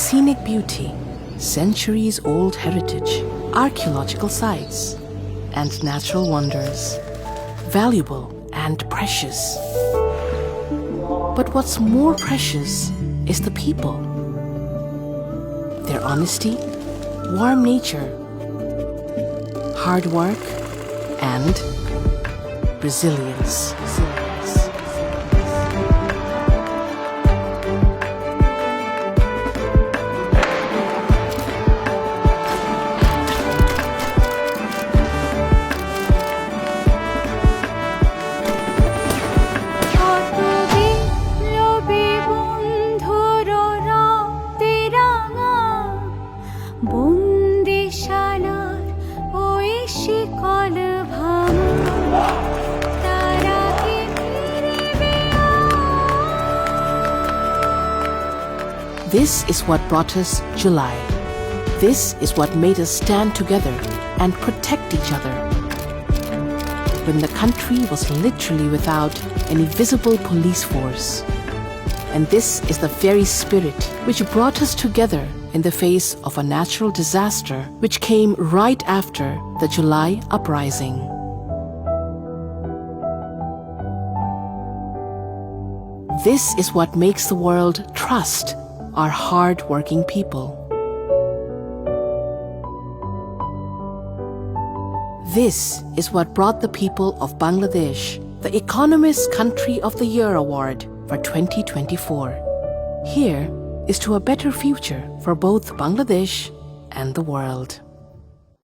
scenic beauty, centuries-old heritage, archaeological sites, and natural wonders, valuable and precious. But what's more precious is the people. Their honesty, warm nature, hard work, and resilience. This is what brought us July. This is what made us stand together and protect each other when the country was literally without any visible police force. And this is the very spirit which brought us together in the face of a natural disaster which came right after the July uprising. This is what makes the world trust our hard-working people. This is what brought the people of Bangladesh the Economist Country of the Year Award for 2024. Here is to a better future for both Bangladesh and the world.